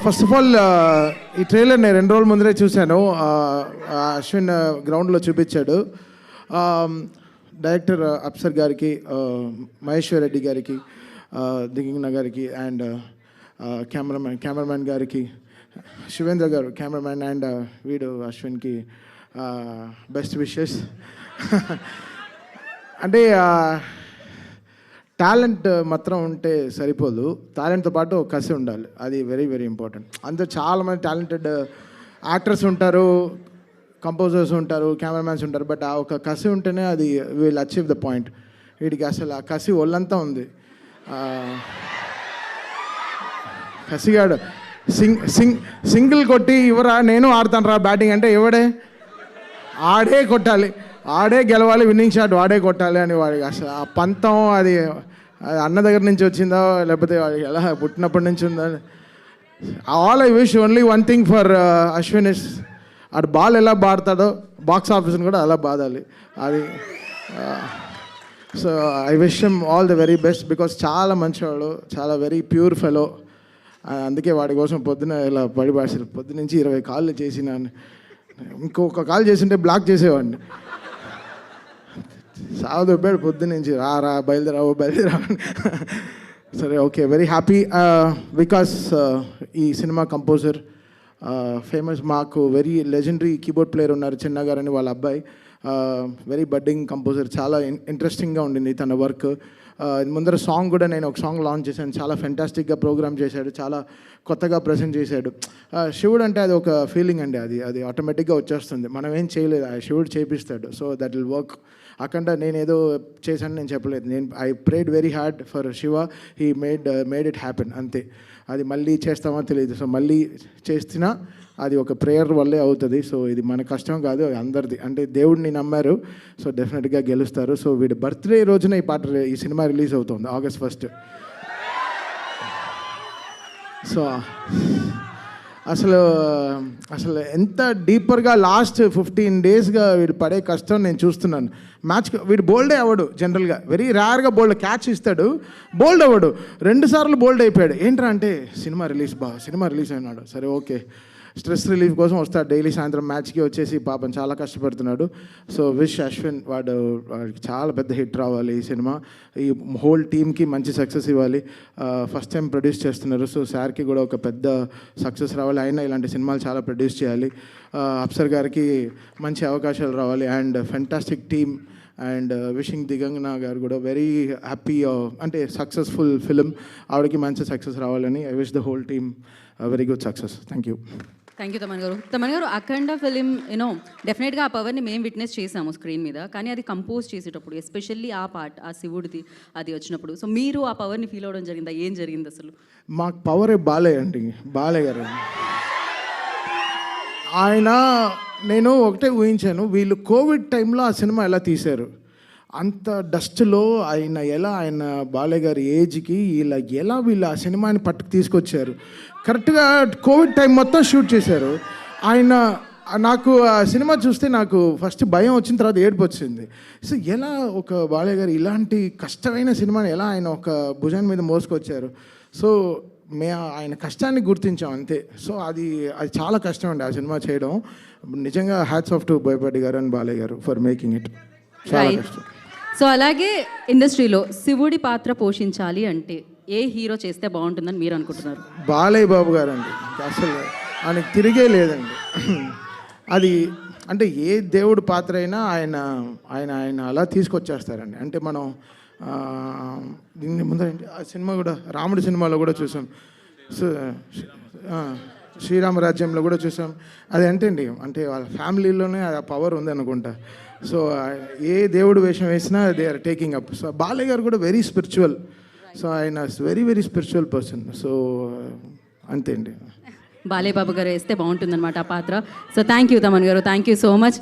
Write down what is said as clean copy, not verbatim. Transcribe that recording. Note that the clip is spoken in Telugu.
ఫస్ట్ ఆఫ్ ఆల్ ఈ ట్రైలర్ నేను 2 రోజుల ముందరే చూశాను. అశ్విన్ గ్రౌండ్లో చూపించాడు. డైరెక్టర్ అప్సర్ గారికి, మహేశ్వర్ రెడ్డి గారికి, దిగింగ్న గారికి అండ్ కెమెరామ్యాన్ గారికి, శివేంద్ర గారు కెమెరామ్యాన్ అండ్ వీడు అశ్విన్కి బెస్ట్ విషెస్. అంటే టాలెంట్ మాత్రం ఉంటే సరిపోదు, టాలెంట్తో పాటు కసి ఉండాలి. అది వెరీ వెరీ ఇంపార్టెంట్. అంతే చాలామంది టాలెంటెడ్ యాక్టర్స్ ఉంటారు, కంపోజర్స్ ఉంటారు, కెమెరామ్యాన్స్ ఉంటారు, బట్ ఆ ఒక కసి ఉంటేనే అది విల్ అచీవ్ ద పాయింట్. వీడికి అసలు ఆ కసి ఒళ్ళంతా ఉంది. కసిగాడు సింగిల్ కొట్టి ఇవరా నేను ఆడతాను రా బ్యాటింగ్ అంటే ఎవడే ఆడే కొట్టాలి, ఆడే గెలవాలి, విన్నింగ్ షాట్ వాడే కొట్టాలి అని వాడికి అసలు ఆ పంతం అది అన్న దగ్గర నుంచి వచ్చిందో లేకపోతే వాడికి ఎలా పుట్టినప్పటి నుంచి ఉందో. All I wish only one thing for Ashwin is ఆడు బాల్ ఎలా బాడతాడో బాక్స్ ఆఫీస్ని కూడా అలా బాదాలి అది. So I wish him all the very best because చాలా మంచివాడు, చాలా వెరీ ప్యూర్ ఫెలో. అందుకే వాడి కోసం పొద్దున ఇలా పడిపాడారు. పొద్దున నుంచి 20 కాళ్ళు చేసిన, ఇంకొక కాల్ చేసింటే బ్లాక్ చేసేవాడిని. సాగుదొబ్బాడు పొద్దున్న నుంచి రా బయలుదేరా. సరే ఓకే, వెరీ హ్యాపీ బికాస్ ఈ సినిమా కంపోజర్ ఫేమస్, మాకు వెరీ లెజెండరీ కీబోర్డ్ ప్లేయర్ ఉన్నారు చిన్న గారు అని, వాళ్ళ అబ్బాయి వెరీ బడ్డింగ్ కంపోజర్. చాలా ఇంట్రెస్టింగ్గా ఉండింది తన వర్క్. ముందర సాంగ్ కూడా నేను ఒక సాంగ్ లాంచ్ చేశాను, చాలా ఫెంటాస్టిక్గా ప్రోగ్రామ్ చేశాడు, చాలా కొత్తగా ప్రజెంట్ చేశాడు. శివుడు అంటే అది ఒక ఫీలింగ్ అండి, అది ఆటోమేటిక్గా వచ్చేస్తుంది, మనం ఏం చేయలేదు, ఆ శివుడు చేపిస్తాడు. So that will work. అక్కడ నేను ఏదో చేశాను నేను చెప్పలేదు, నేను I prayed very hard for Shiva, he made it happen అంతే. అది మళ్ళీ చేస్తామో తెలియదు, సో మళ్ళీ చేస్తున్నా అది ఒక ప్రేయర్ వల్లే అవుతుంది. సో ఇది మన కష్టం కాదు, అందరిది. అంటే దేవుడిని నమ్మారు, సో డెఫినెట్గా గెలుస్తారు. సో వీడి బర్త్డే రోజున ఈ సినిమా రిలీజ్ అవుతుంది August 1. సో అసలు ఎంత డీపర్గా లాస్ట్ 15 డేస్గా వీడు పడే కష్టం నేను చూస్తున్నాను. వీడు బోల్డే అవ్వడు జనరల్గా, వెరీ రేర్గా బోల్డ్ క్యాచ్ ఇస్తాడు, బోల్డ్ అవ్వడు. 2 సార్లు బోల్డ్ అయిపోయాడు. ఏంట్రా అంటే సినిమా రిలీజ్ అయినాడు. సరే ఓకే, స్ట్రెస్ రిలీఫ్ కోసం వస్తాడు డైలీ సాయంత్రం మ్యాచ్కి వచ్చేసి, పాపం చాలా కష్టపడుతున్నాడు. సో విష్ అశ్విన్ వాడికి చాలా పెద్ద హిట్ రావాలి ఈ సినిమా, ఈ హోల్ టీమ్కి మంచి సక్సెస్ ఇవ్వాలి. ఫస్ట్ టైం ప్రొడ్యూస్ చేస్తున్నారు, సో సార్కి కూడా ఒక పెద్ద సక్సెస్ రావాలి. అయినా ఇలాంటి సినిమాలు చాలా ప్రొడ్యూస్ చేయాలి. అప్సర్ గారికి మంచి అవకాశాలు రావాలి and fantastic team. And wishing Digangana గారు కూడా వెరీ హ్యాపీ, అంటే సక్సెస్ఫుల్ ఫిలిం, ఆవిడకి మంచి సక్సెస్ రావాలని I wish the whole team very good success. Thank you Thaman గారు అఖండ ఫిలిం యూనో డెఫినెట్గా ఆ పవర్ని మేము విట్నెస్ చేసాము స్క్రీన్ మీద, కానీ అది కంపోజ్ చేసేటప్పుడు ఎస్పెషల్లీ ఆ పార్ట్, ఆ శివుడిది అది వచ్చినప్పుడు, సో మీరు ఆ పవర్ని ఫీల్ అవ్వడం జరిగిందా? ఏం జరిగింది అసలు? మాకు పవరే బాలయ్య గారు. ఆయన నేను ఒకటే ఊహించాను, వీళ్ళు కోవిడ్ టైంలో ఆ సినిమా ఎలా తీశారు, అంత డస్ట్లో ఆయన బాలయ్య గారి ఏజ్కి వీళ్ళు ఆ సినిమాని పట్టుకు తీసుకొచ్చారు. కరెక్ట్గా కోవిడ్ టైం మొత్తం షూట్ చేశారు. నాకు ఆ సినిమా చూస్తే నాకు ఫస్ట్ భయం వచ్చిన తర్వాత ఏడుపు వచ్చింది. సో ఎలా ఒక బాలయ్య గారు ఇలాంటి కష్టమైన సినిమాని ఎలా ఆయన ఒక భుజాన్ని మీద మోసుకొచ్చారు. సో ఆయన కష్టాన్ని గుర్తించాం అంతే. సో అది చాలా కష్టం అండి ఆ సినిమా చేయడం. నిజంగా హ్యాట్స్ ఆఫ్ టు బోయపాటి గారు అండ్ బాలయ్య గారు ఫర్ మేకింగ్ ఇట్. చాలా కష్టం. సో అలాగే ఇండస్ట్రీలో శివుడి పాత్ర పోషించాలి అంటే ఏ హీరో చేస్తే బాగుంటుందని మీరు అనుకుంటున్నారు? బాలయ్య బాబు గారు అండి, అసలు ఆయనకి తిరిగే లేదండి. అది అంటే ఏ దేవుడి పాత్ర అయినా ఆయన అలా తీసుకొచ్చేస్తారండి. అంటే మనం దీన్ని ముందర ఆ సినిమా కూడా రాముడి సినిమాలో కూడా చూసాం, శ్రీరామరాజ్యంలో కూడా చూసాం. అది అంటే వాళ్ళ ఫ్యామిలీలోనే ఆ పవర్ ఉంది అనుకుంటా. సో ఏ దేవుడు వేషం వేసినా they are taking up. So Balayya garu కూడా వెరీ స్పిరిచువల్, సో ఆయన very very spiritual person. So అంతే అండి, బాలయ్య బాబు గారు వేస్తే బాగుంటుందన్నమాట ఆ పాత్ర. సో థ్యాంక్ యూ తమన్ గారు, థ్యాంక్ యూ సో మచ్.